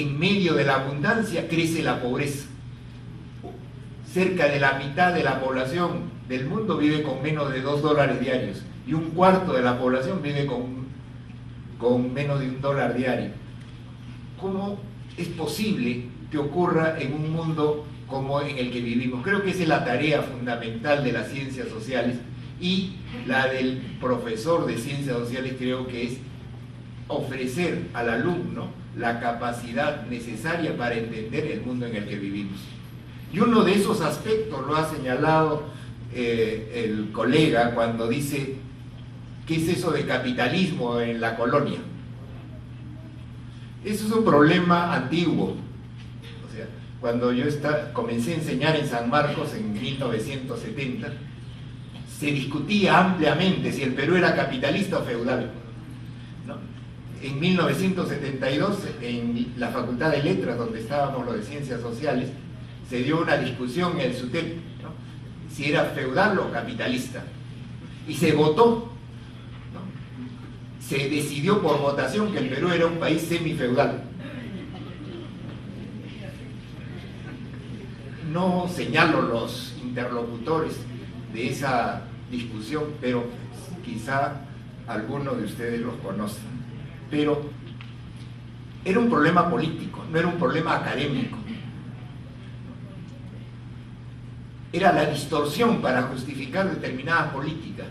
en medio de la abundancia crece la pobreza. Cerca de la mitad de la población del mundo vive con menos de $2 diarios y un cuarto de la población vive con menos de $1 diario. ¿Cómo es posible que ocurra en un mundo como en el que vivimos? Creo que esa es la tarea fundamental de las ciencias sociales, y la del profesor de ciencias sociales creo que es ofrecer al alumno la capacidad necesaria para entender el mundo en el que vivimos. Y uno de esos aspectos lo ha señalado el colega cuando dice: ¿qué es eso de capitalismo en la colonia? Eso es un problema antiguo. O sea, cuando yo comencé a enseñar en San Marcos en 1970, se discutía ampliamente si el Perú era capitalista o feudal, ¿no? En 1972, en la Facultad de Letras, donde estábamos los de Ciencias Sociales, se dio una discusión en el SUTEP, ¿no?, si era feudal o capitalista, y se votó, ¿no? Se decidió por votación que el Perú era un país semifeudal. No señalo los interlocutores de esa discusión, pero quizá algunos de ustedes los conocen. Pero era un problema político, no era un problema académico. Era la distorsión para justificar determinadas políticas.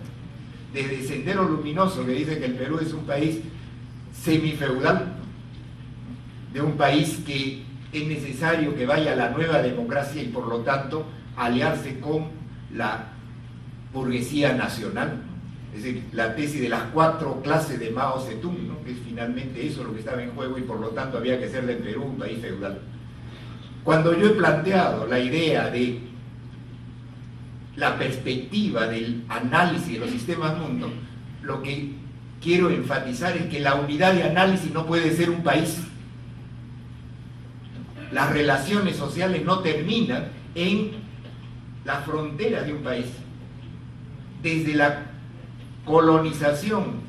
Desde Sendero Luminoso, que dice que el Perú es un país semifeudal, de un país que es necesario que vaya a la nueva democracia y por lo tanto aliarse con la burguesía nacional, es decir, la tesis de las 4 clases de Mao Zedong, ¿no?, que es finalmente eso lo que estaba en juego, y por lo tanto había que hacer del Perú un país feudal. Cuando yo he planteado la idea de la perspectiva del análisis de los sistemas mundo, lo que quiero enfatizar es que la unidad de análisis no puede ser un país. Las relaciones sociales no terminan en las fronteras de un país. Desde la colonización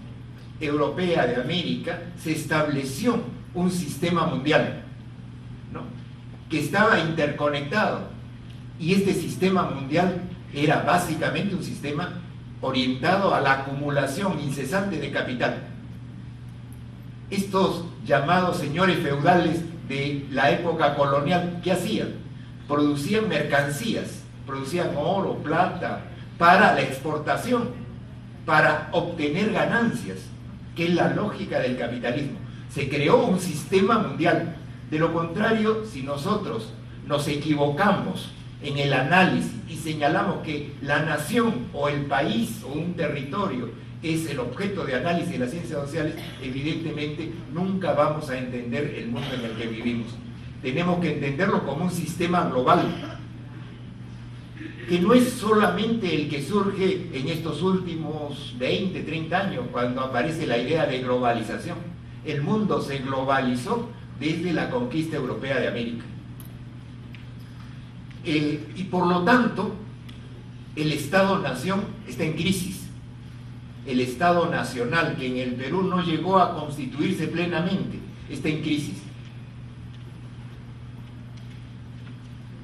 europea de América se estableció un sistema mundial, ¿no?, que estaba interconectado, y este sistema mundial era básicamente un sistema orientado a la acumulación incesante de capital. Estos llamados señores feudales de la época colonial, ¿qué hacían? Producían mercancías, producían oro, plata, para la exportación, para obtener ganancias, que es la lógica del capitalismo. Se creó un sistema mundial. De lo contrario, si nosotros nos equivocamos en el análisis y señalamos que la nación o el país o un territorio es el objeto de análisis de las ciencias sociales, evidentemente nunca vamos a entender el mundo en el que vivimos. Tenemos que entenderlo como un sistema global, que no es solamente el que surge en estos últimos 20, 30 años, cuando aparece la idea de globalización. El mundo se globalizó desde la conquista europea de América. Y por lo tanto, el Estado-Nación está en crisis. El Estado Nacional, que en el Perú no llegó a constituirse plenamente, está en crisis.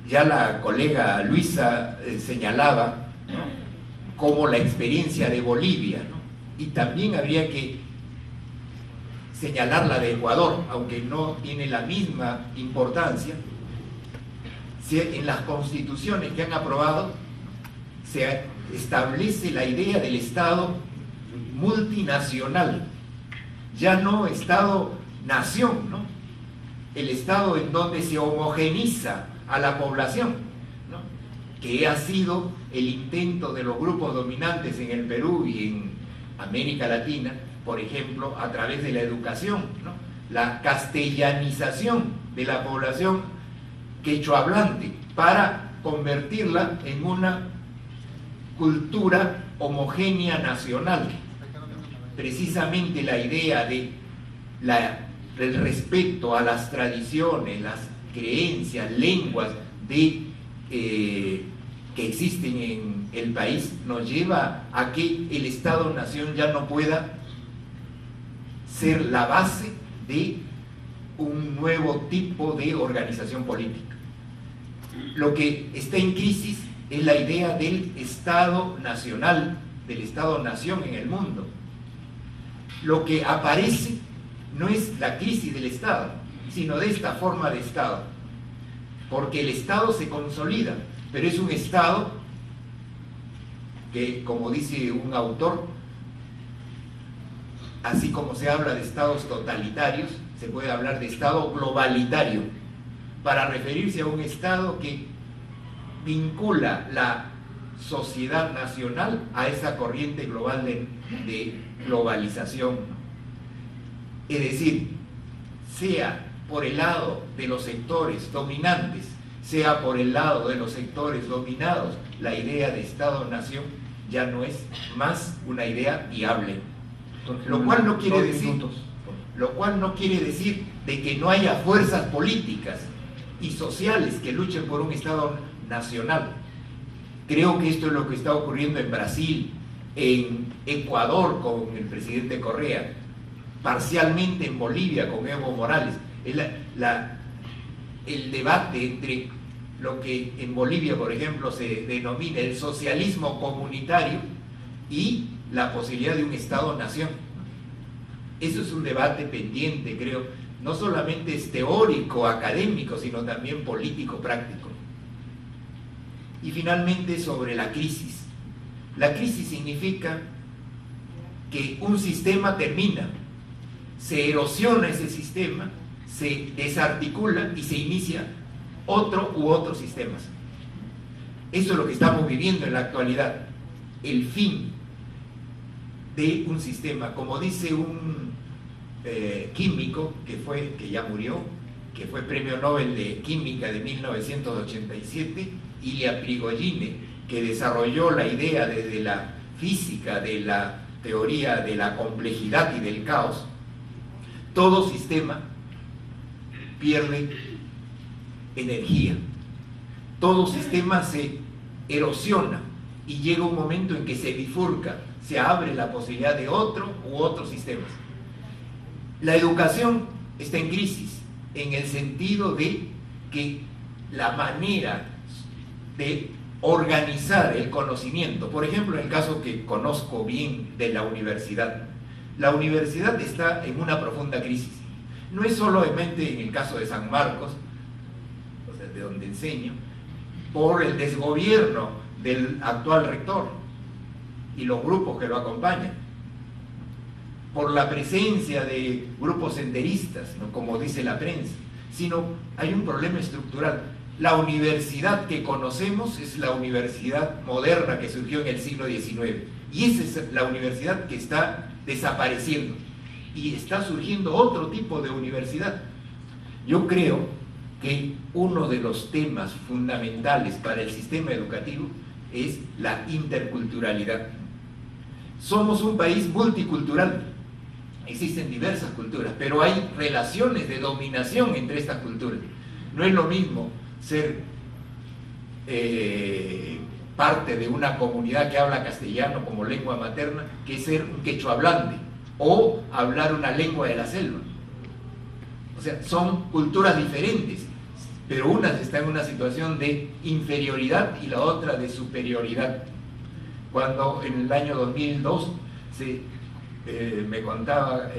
Ya la colega Luisa señalaba, ¿no?, como la experiencia de Bolivia, ¿no?, y también habría que señalar la de Ecuador, aunque no tiene la misma importancia. En las constituciones que han aprobado se establece la idea del Estado multinacional, ya no Estado-nación, ¿no?, el Estado en donde se homogeniza a la población, ¿no?, que ha sido el intento de los grupos dominantes en el Perú y en América Latina, por ejemplo, a través de la educación, ¿no?, la castellanización de la población quechohablante para convertirla en una cultura homogénea nacional. Precisamente la idea de el respeto a las tradiciones, las creencias, lenguas que existen en el país, nos lleva a que el Estado-Nación ya no pueda ser la base de un nuevo tipo de organización política. Lo que está en crisis es la idea del Estado nacional, del Estado-nación en el mundo. Lo que aparece no es la crisis del Estado, sino de esta forma de Estado, porque el Estado se consolida, pero es un Estado que, como dice un autor, así como se habla de estados totalitarios, se puede hablar de Estado globalitario, para referirse a un Estado que vincula la sociedad nacional a esa corriente global de globalización. Es decir, sea por el lado de los sectores dominantes, sea por el lado de los sectores dominados, la idea de Estado-nación ya no es más una idea viable. Lo cual no quiere decir de que no haya fuerzas políticas y sociales que luchen por un Estado nacional. Creo que esto es lo que está ocurriendo en Brasil, en Ecuador con el presidente Correa, parcialmente en Bolivia con Evo Morales. El debate entre lo que en Bolivia, por ejemplo, se denomina el socialismo comunitario y la posibilidad de un Estado-nación. Eso es un debate pendiente, creo. No solamente es teórico, académico, sino también político, práctico. Y finalmente, sobre la crisis. La crisis significa que un sistema termina, se erosiona ese sistema, se desarticula y se inicia otro u otros sistemas. Eso es lo que estamos viviendo en la actualidad, el fin de un sistema. Como dice un químico que ya murió, que fue premio Nobel de Química de 1987, Ilya Prigogine, que desarrolló la idea desde la física, de la teoría de la complejidad y del caos. Todo sistema pierde energía, todo sistema se erosiona y llega un momento en que se bifurca, se abre la posibilidad de otro u otros sistemas. La educación está en crisis en el sentido de que la manera de organizar el conocimiento, por ejemplo, en el caso que conozco bien de la universidad está en una profunda crisis. No es solamente en el caso de San Marcos, o sea, de donde enseño, por el desgobierno del actual rector y los grupos que lo acompañan, por la presencia de grupos senderistas, ¿no?, como dice la prensa, sino hay un problema estructural. La universidad que conocemos es la universidad moderna que surgió en el siglo XIX, y esa es la universidad que está desapareciendo, y está surgiendo otro tipo de universidad. Yo creo que uno de los temas fundamentales para el sistema educativo es la interculturalidad. Somos un país multicultural, existen diversas culturas, pero hay relaciones de dominación entre estas culturas. No es lo mismo ser parte de una comunidad que habla castellano como lengua materna que ser un quechua hablante o hablar una lengua de la selva. O sea, son culturas diferentes, pero una está en una situación de inferioridad y la otra de superioridad. Cuando en el año 2002 me contaba